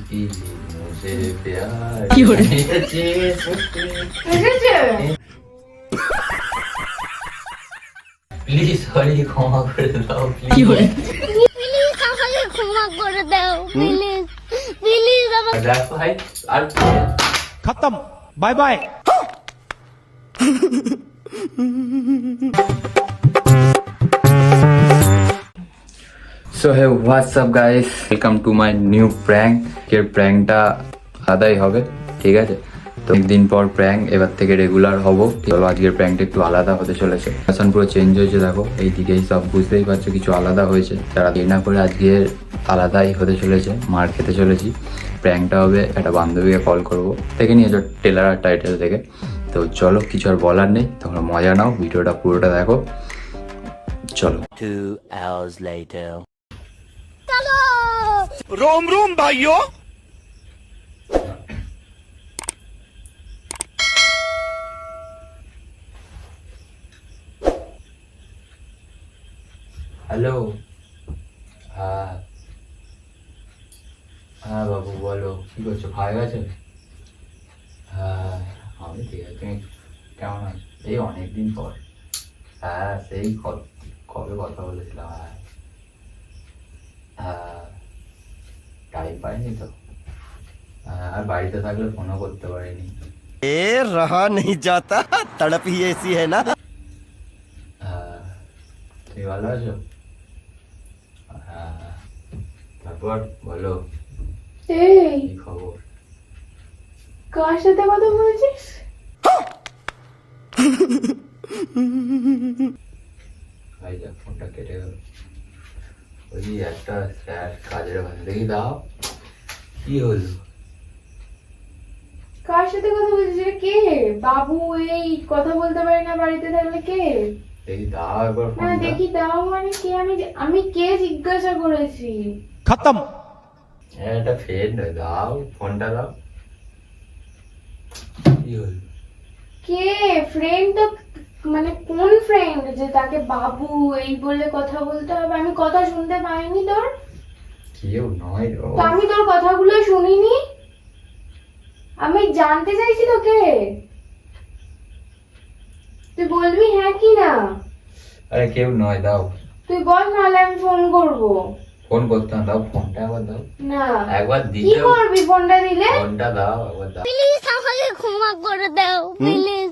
मुझे प्यार please sorry ক্ষমা করে দাও প্লিজ প্লিজ আমাকে ক্ষমা করে দাও প্লিজ প্লিজ আমাকে দেখো ভাই আর खत्म bye bye so hey WhatsApp guys welcome to my new prank. এর প্র্যাঙ্কটা আলাদাই হবে, ঠিক আছে? তো একদিন পর প্র্যাঙ্ক এবার থেকে রেগুলার হব। চলো আজকের প্র্যাঙ্কটা একটু আলাদা হতে চলেছে। ফ্যাশন পুরো চেঞ্জ হয়েছে, দেখো এইদিকেই সব বুঝতেই পারছো কিছু আলাদা হয়েছে। তারা দেরি না করে আজকে আলাদাই হতে চলেছে, মার খেতে চলেছি। প্র্যাঙ্কটা হবে একটা বান্ধবীকে কল করবো, দেখে নিয়েছো টেলার আর টাইটেল থেকে। তো চলো কিছু আর বলার নেই, তোমরা মজা নাও, ভিডিওটা পুরোটা দেখো। চলো 2 hours later. চলো रोम रोम भाइयों হ্যালো। হ্যাঁ হ্যাঁ বাবু বলো, কি করছো? খাওয়া গেছে? হ্যাঁ আমি ঠিক আছে, তুমি কেমন আছো? এই অনেকদিন পর। হ্যাঁ সেই কবে কথা বলেছিলাম। হ্যাঁ হ্যাঁ টাইম পাইনি তো। হ্যাঁ আর বাড়িতে থাকলে ফোনও করতে পারিনি। ए रहा नहीं जाता तड़प ही ऐसी है ना। হ্যাঁ তুমি ভালো আছো? হ্যাঁ তারপর বলো এই কি খবর? কার সাথে কথা বলছিস? ভাই যা ফোনটা কেটে গেল। ওই একটা স্যার কাজের ভাষা দেখি দাও, কি হলো? কার সাথে কথা বলছিস? এটা কে? বাবু এই কথা বলতে পারে না বাড়িতে থাকলে? কে? দেখি দাও একবার না ফোনটা। দেখি দাও মানে কে? আমি কে জিজ্ঞাসা করেছি? खत्म এটা ফ্রেন্ড, দাও ফোনটা দাও। কি হলো? কে ফ্রেন্ড? তো মানে কোন ফ্রেন্ড যে তাকে বাবু এই বলে কথা বলতে হবে? আমি কথা শুনতে পাইনি তোর, কেউ নয় তো আমি তোর কথাগুলো শুনিনি। আমি জানতে চাইছি তোকে, তুই বলবি হ্যাঁ কি না? আরে কেউ নয়, দাও তুই বল, নাহলে আমি ফোন করবো। ফোন করতাম, দাও ফোনটা একবার দাও। না একবার কি দিতে করবি ফোনটা দিলে? ফোনটা দাও একবার দাও। প্লিজ আমাকে ক্ষমা করে দাও প্লিজ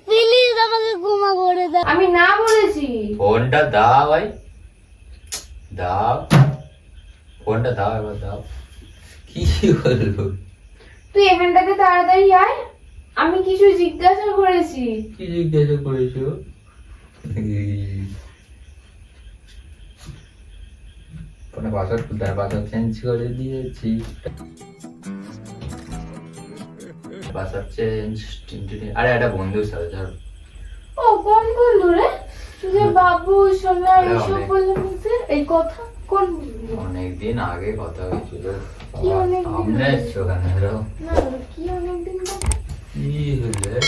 প্লিজ আমাকে ক্ষমা করে দাও আমি না বলেছি। ফোনটা দাও ভাই, দাও ফোনটা দাও একবার দাও। কি বলবো? তুই এখানটাতে তাড়াতাড়ি আয়, আমি কিছু জিজ্ঞাসা করেছি। কি জিজ্ঞাসা করেছো? ফোনে পাসওয়ার্ড খুলতে হয়, পাসওয়ার্ড চেঞ্জ করে দিয়েছি। Password change. আরে একটা বন্ধুর সাথে ধর। ও কোন বন্ধু রে? তুই যে বাবু সোনা আরে এইসব অনেক- বলে বলতে এই কথা কোন বন্ধু? অনেকদিন আগে কথা হয়েছিল। কি অনেকদিন সামনে আগে? এসছো কেন এরকম? না কি অনেকদিন কথা? কি হলে?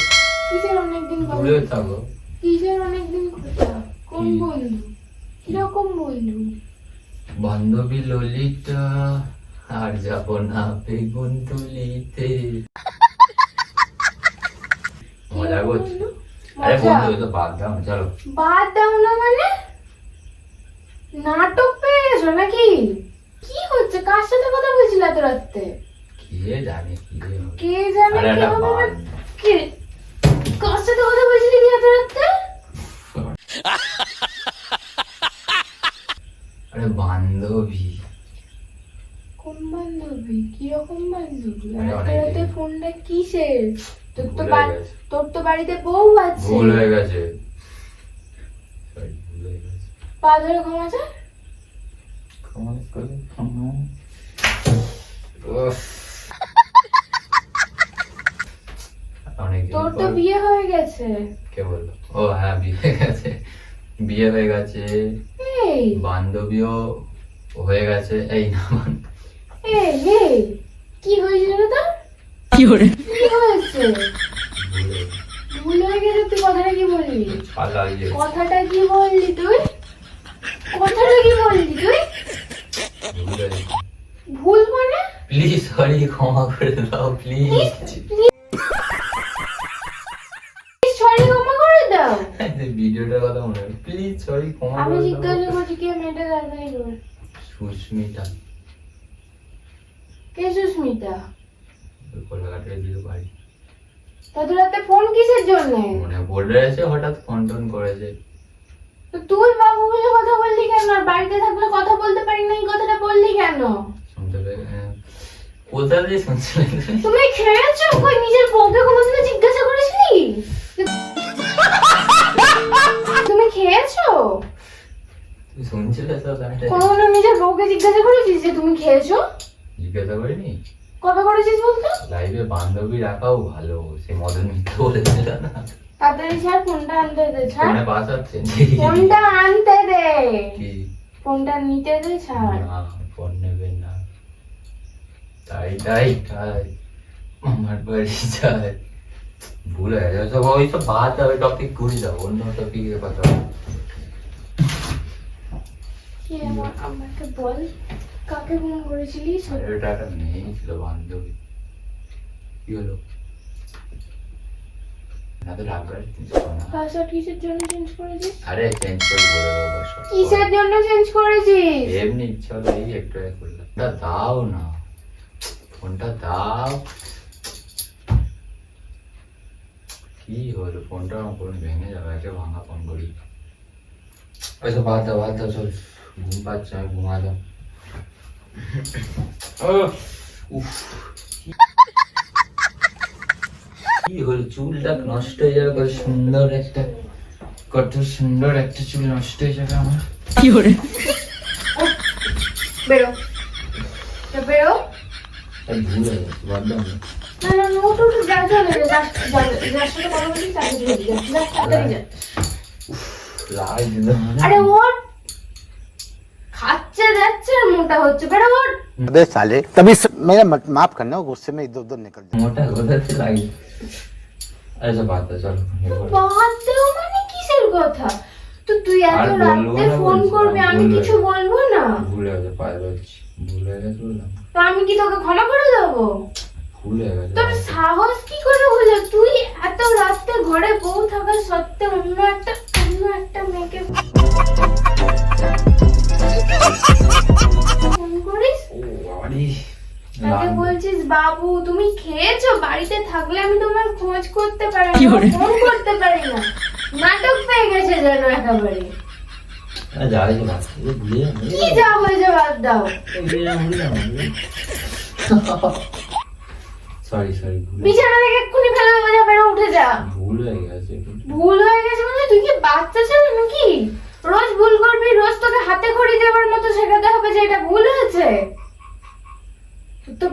কিসের অনেকদিন কথা? দূরে থাকো। কিসের অনেকদিন কথা? কোন কি? বন্ধু? কিরকম বন্ধু? বান্ধবী ললিতা আর যাব না বেগুন তুলিতে। মজা করছি। বন্ধু? আরে মজা? বন্ধু তো বাদ দাও না, চলো। বাদ দাও না মানে? নাটক পেয়েছো নাকি? কি হচ্ছে? কার সাথে কথা বলছিল এত রাতে? কে জানে কি হবে। কে জানে আরে কি একটা হবে? বান- কে? কার সাথে কথা বলছিলি কি এত রাতে? আরে বান্ধবী। কোন বান্ধবী? কিরকম বান্ধবী? আরে এত অনেক রাতে দিন। ফোনটা কিসের? ভুল হয়ে গেছে। তোর তো বাড়িতে বউ আছে। ভুল হয়ে গেছে। Sorry, ভুল হয়ে গেছে। পা ধরে ক্ষমা চা। ক্ষমা করে, ক্ষমা। উফ। অনেকদিন তোর তো পর- বিয়ে হয়ে গেছে। কে বললো? ও হ্যাঁ বিয়ে হয়ে গেছে, বিয়ে হয়ে গেছে। এই বান্ধবীও হয়ে গেছে। এই না এই এই কি হয়েছিল তোর? কি হয়েছে? ভুলে ভুল হয়ে গেছে? তুই কথাটা কি বললি? পালা ইয়ে কথাটা কি বললি তুই? কথাটা কি বললি তুই? ভুলে ভুল মানে? প্লিজ সরি ক্ষমা করে দাও প্লিজ। সরি ক্ষমা করে দাও। ভিডিওটার কথা মনে হয়, প্লিজ সরি ক্ষমা আমি করে দাও। জিজ্ঞাসা করছি কে মেয়েটা তাড়াতাড়ি বল। সুস্মিতা কে সুস্মিতা? কলকাতায় দিল বাড়ি। এত রাতে ফোন কিসের জন্য? মনে পড়ে আছে হঠাৎ ফোন টোন করেছে। তো তুই বাবু বলে কথা বললি কেন? আর বাড়িতে থাকলে কথা বলতে পারি না, এই কথাটা বললি কেন? শুনতে পেয়ে কোথা দিয়ে শুনছিলেন? তুমি খেয়েছো? কই নিজের বউকে কোনোদিনও জিজ্ঞাসা করেছিলি? তুমি খেয়েছো? তুই শুনছিলে তো তাহলে? কোনোদিনও নিজের বউকে জিজ্ঞাসা করেছিস যে তুমি খেয়েছো? জিজ্ঞাসা করিনি। কবে করেছিস বলতো? লাইভে বান্ধবী রাখাও ভালো, সে মদন মিত্র বলেছিল না। তাড়াতাড়ি ছাড়, ফোনটা আনতে দে। ছাড় ফোনে বাসাচ্ছে ফোনটা আনতে দে। কি? ফোনটা নিতে দে, ছাড়। না ফোন নেবে না। তাই তাই তাই আমার বাড়ি যায়। ভুলে গেছে সব, ওই সব বাদ দাও, টপিক ঘুরে যাও, অন্য টপিকে কথা বলো। কি আমাকে বল, কাকে ফোন করেছিলিস? আর এটা একটা মেয়ে ছিল বান্ধবী। কি হলো? না তো রাগ করে না। পাসওয়ার্ড কিসের জন্য চেঞ্জ করেছিস? আরে চেঞ্জ করে বলে দেবো বাস। কিসের জন্য চেঞ্জ করেছিস? এমনি ইচ্ছা হলো, এই একটু করলাম। ফোনটা দাও না, ফোনটা দাও। কি হলো? ফোনটা আমার ফোন ভেঙে যাবে, একে ভাঙা ফোন করি। আচ্ছা বাদ দাও চল, ঘুম পাচ্ছে, আমি ঘুমা দাও। উফ কি হলো? চুলটা নষ্ট হয়ে যাবে, কত সুন্দর একটা চুল নষ্ট হয়ে যাবে আমার। বেরো বেরো। ভুলে গেছি, বাদ দাও না। না না না, ওঠ যা, চলে যা, যার সাথে কথা বলছিস তাকে ধরে যা, তাড়াতাড়ি যা। লাই দিল মানে। আরে ওঠ, খাচ্ছে যাচ্ছে আর মোটা হচ্ছে। বেরো ওঠ। अबे साले तभी मेरा माफ करना गुस्से में इधर उधर निकल जाए। মোটা কোথাতে লাগে? আচ্ছা বাদ দাও চল। বাদ দেও মানে কিসের কথা? তো তুই এত আর বলবো রাতে না ফোন বলছি, করবি, আমি বলবো। কিছু বলবো না? ভুলে গেছে, পায়ে ধরছি, ভুলে গেছে বললাম। তো আমি কি তোকে ক্ষমা করে দেবো? ভুলে গেছে। তোর সাহস কি করে হলো? তুই এত রাতে ঘরে বউ থাকা সত্ত্বেও অন্য একটা মেয়েকে ফোন করিস? ও বাবারি, তাকে বলছিস বাবু তুমি খেয়েছো? বাড়িতে থাকলে আমি তোমার খোঁজ করতে পারি না, ফোন করতে পারি না। নাটক পেয়ে গেছে যেন একেবারে। যা হয়েছে বাদ দাও, ভুলে যাবো। কি যা হয়েছে বাদ দাও। সরি বিছানা থেকে এক্ষুনি ফেলে দেবো, যা বেরো, উঠে যা। ভুল হয়ে গেছে। ভুল হয়ে গেছে মানে তুই কি বাচ্চা ছেলে নাকি? রোজ ভুল করবি, রোজ তোকে হাতে খড়ি দেওয়ার মতো শেখাতে হবে যে এটা ভুল হয়েছে? তোর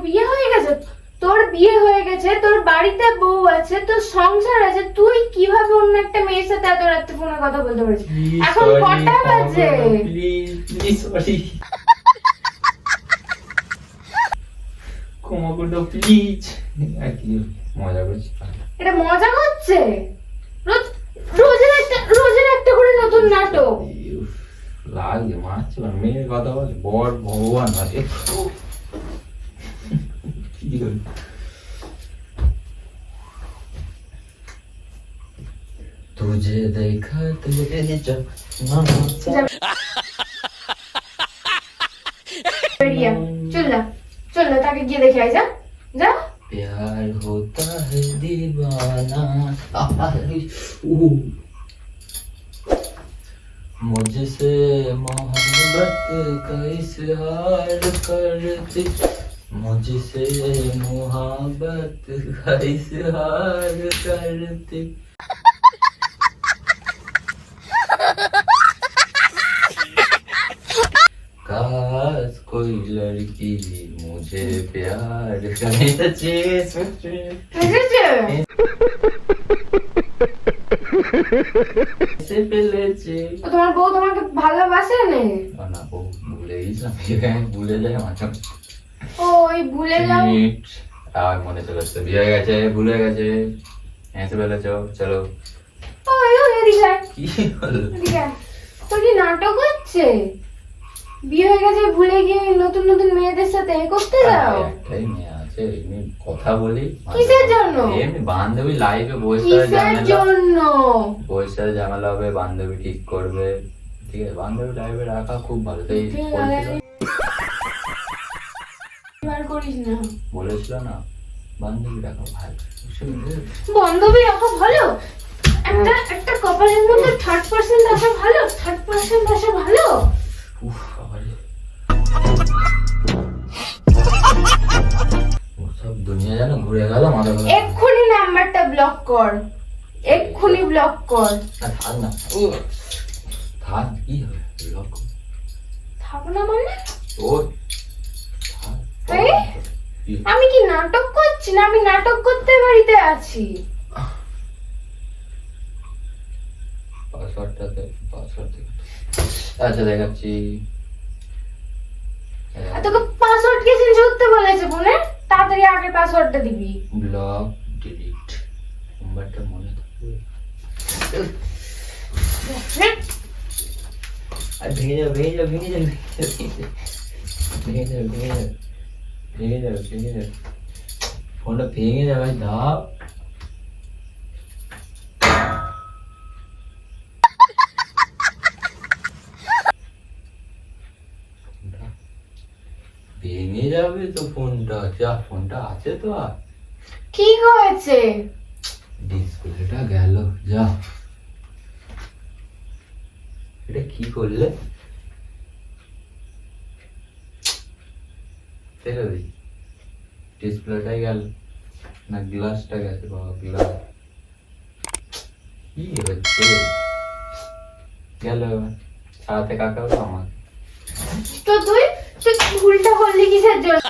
বিয়ে হয়ে গেছে, তোর বাড়িতে বউ আছে, তোর সংসার আছে, তুই কিভাবে অন্য একটা মেয়ের সাথে এত রাত্রে ফোনে কথা বলতে পারিস? এখন কটা বাজে? প্লিজ সরি, ক্ষমা করে দাও প্লিজ। কি মজা করছি? এটা মজা হচ্ছে? রোজের একটা করে নতুন নাটক। লাগে মারছে, মেয়ের কথা বলে, বর ভগবান আছে। কি হল? तुझे देखा तेरे जब বেরিয়া চল না, তাকে গিয়ে দেখে আয়, যা যা। प्यार होता है दीवाना। मुझसे मोहब्बत का इजहार करती, मुझसे मोहब्बत का इजहार करती। काश कोई लड़की मुझे प्यार करे। বুঝেছে? ऐसे পেলেছে। তোমার বউ তোমাকে ভালোবাসে না? না বউ ভুলে গেছিলাম, ভুলে যাই মাঝে। ও ওই ভুলে যাও। আর মনে চলে আসছে, বিয়ে হয়ে গেছে, ভুলে গেছে, এসে ফেলেছ। চলো ওই এদিকে আয়, কি হলো? এদিকে আয়। তোর কি নাটক হচ্ছে? বিয়ে হয়ে গেছে ভুলে গিয়ে নতুন মেয়েদের সাথে এ করতে যাও? একটাই মেয়ে আছে। হচ্ছে এমনি কথা বলি। কিসের জন্য? এমনি বান্ধবী লাইভে বসে কিসের ঝামেলা, জন্য? বসে ঝামেলা হবে, বান্ধবী ঠিক করবে, ঠিক আছে? বান্ধবী লাইভে রাখা খুব ভালো, তাই বলছিল। বার করিস না। বলেছিল না বান্ধবী রাখা ভালো। বান্ধবী রাখা ভালো? একটা কপালের মধ্যে 3% আসা ভালো, 3% আসা ভালো। উফ বাবারে, সব দুনিয়া যেন ঘুরে গেল মাথা ঘুরে। এক্ষুনি নাম্বারটা ব্লক কর, এক্ষুনি ব্লক কর। থাক না, থাক, কি হবে ব্লক? থাক না মানে? ও থাক। এই, আমি কি নাটক করছি না? আমি নাটক করতে বাড়িতে আছি। পাসওয়ার্ডটা দে, পাসওয়ার্ড দে। আচ্ছা দেখাচ্ছি। আর তোকে পাসওয়ার্ড কে চেঞ্জ করতে বলেছে ফোনে? তাড়াতাড়ি আগে পাসওয়ার্ডটা দিবি। ব্লক ডিলিট, নাম্বারটা মনে থাকবে। আর ভেঙে যাবে, ভেঙে যাবে, ভেঙে যাবে, ভেঙে যাবে, ভেঙে যাবে, ভেঙে যাবে, ভেঙে যাবে, ফোনটা ভেঙে যাবে। দাও ভেঙে যাবে তো ফোনটা। যা, ফোনটা আছে তো, আর কি হয়েছে? ডিসপ্লেটা গেল। যা, এটা কি করলে? দেখো দেখি, ডিসপ্লেটাই গেল না গ্লাসটা গেছে? বাবা, গ্লাস কি হচ্ছে? গেল, সারাতে কাকা হলো আমার। তো তুই তুই ভুলটা করলি কিসের জন্য?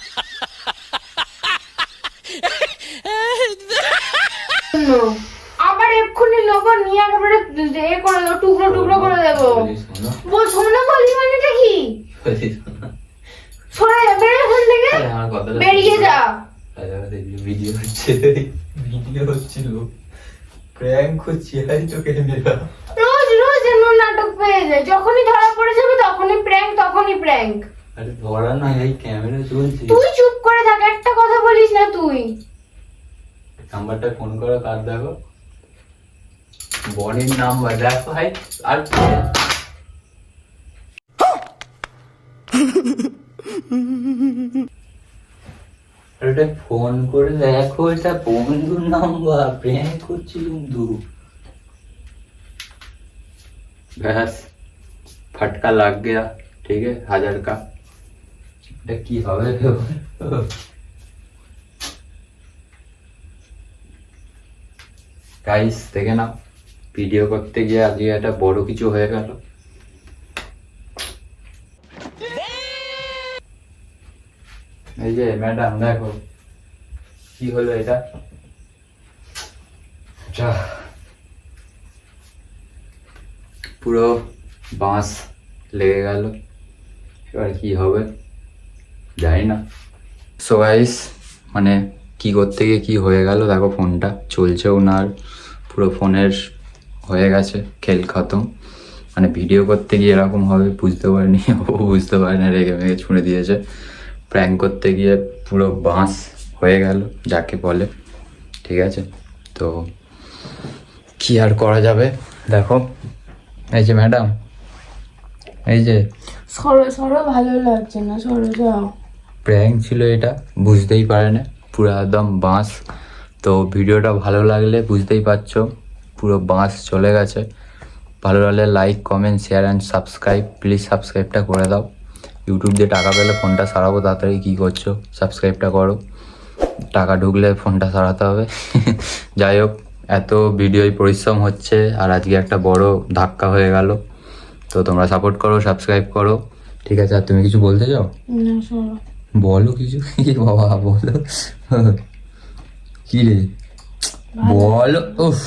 আবার এক্ষুনি লোক নিয়ে একেবারে এ করে দেবো, টুকরো টুকরো করে দেবো। বল, শোনো বলি মানেটা কি? সরে যা, বেরিয়ে এখান থেকে, বেরিয়ে যা। ভিডিও হচ্ছে, ভিডিও হচ্ছিল, প্র্যাঙ্ক হচ্ছে, আই তো ক্যামেরা। রোজ রোজ এমন নাটক পেয়ে যায়, যখনই ধরা পড়ে যাবে তখনই প্র্যাঙ্ক, তখনই প্র্যাঙ্ক। আরে ধরা না, এই ক্যামেরা চলছে। তুই চুপ করে থাক, একটা কথা বলিস না তুই। নাম্বারটা ফোন করো, কার দেখো, বনির নাম্বার দেখো। ভাই আর এটা ফোন করে দেখো, এটা বন্ধুর নাম্বার, প্র্যাঙ্ক করছি বন্ধু। ব্যাস, फटका लग गया, ठीक है, 1000 का। এটা কি হবে? গাইস দেখে নাও, ভিডিও করতে গিয়ে আজকে একটা বড় কিছু হয়ে গেল। এই যে ম্যাডাম দেখো কি হলো এটা। পুরো বাঁশ লেগে গেল, এবার কি হবে জানি না। সো গাইস, মানে কি করতে গিয়ে কি হয়ে গেল দেখো, ফোনটা চলছেও না, আর পুরো ফোনের হয়ে গেছে খেল খতম। মানে ভিডিও করতে গিয়ে এরকম হবে বুঝতে পারিনি, ও বুঝতে পারে না, রেগে মেগে ছুঁড়ে দিয়েছে। প্র্যাঙ্ক করতে গিয়ে পুরো বাঁশ হয়ে গেল যাকে বলে, ঠিক আছে? তো কি আর করা যাবে। দেখো এই যে ম্যাডাম, এই যে সরো সরো, ভালো লাগছে না, সরো যাও। প্র্যাঙ্ক ছিল এটা, বুঝতেই পারে না, পুরো একদম বাঁশ। তো ভিডিওটা ভালো লাগলে বুঝতেই পারছো পুরো বাঁশ চলে গেছে। ভালো লাগলে like, comment, share and subscribe, please সাবস্ক্রাইবটা করে দাও। ইউটিউব দিয়ে টাকা পেলে ফোনটা সারাবো তাড়াতাড়ি, কী করছো, সাবস্ক্রাইবটা করো। টাকা ঢুকলে ফোনটা সারাতে হবে। যাই হোক, এত ভিডিওই পরিশ্রম হচ্ছে, আর আজকে একটা বড় ধাক্কা হয়ে গেল। তো তোমরা সাপোর্ট করো, সাবস্ক্রাইব করো, ঠিক আছে? আর তুমি কিছু বলতে চাও? না, সরো। বলো কিছু। বাবা বলো, কি রে বলো, উফ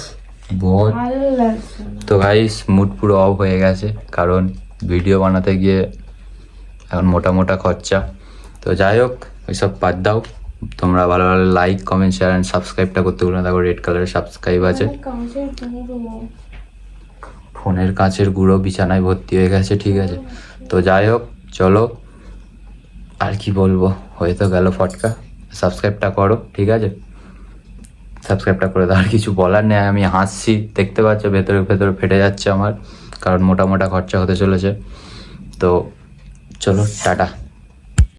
বল। ভালো লাগছে না। তো গাইস, মুড পুরো অফ হয়ে গেছে, কারণ ভিডিও বানাতে গিয়ে এখন মোটা মোটা খরচা। তো যাই হোক, ওইসব বাদ দাও। তোমরা ভালো ভালো লাইক, কমেন্ট, শেয়ার অ্যান্ড সাবস্ক্রাইবটা করতে ভুলো না। দেখো রেড কালারের সাবস্ক্রাইব আছে। কাঁচের টুকরো। ফোনের কাঁচের গুঁড়ো বিছানায় ভর্তি হয়ে গেছে, ঠিক আছে? তো যাই হোক, চলো আর কি বলবো, হয়ে তো গেল ফটকা। সাবস্ক্রাইবটা করো, ঠিক আছে? সাবস্ক্রাইবটা করে দাও। আর কিছু বলার নেই, আমি হাসছি, দেখতে পাচ্ছ ভেতরে ভেতরে ফেটে যাচ্ছে আমার, কারণ মোটা মোটা খরচা হতে চলেছে। তো চলো টাটা।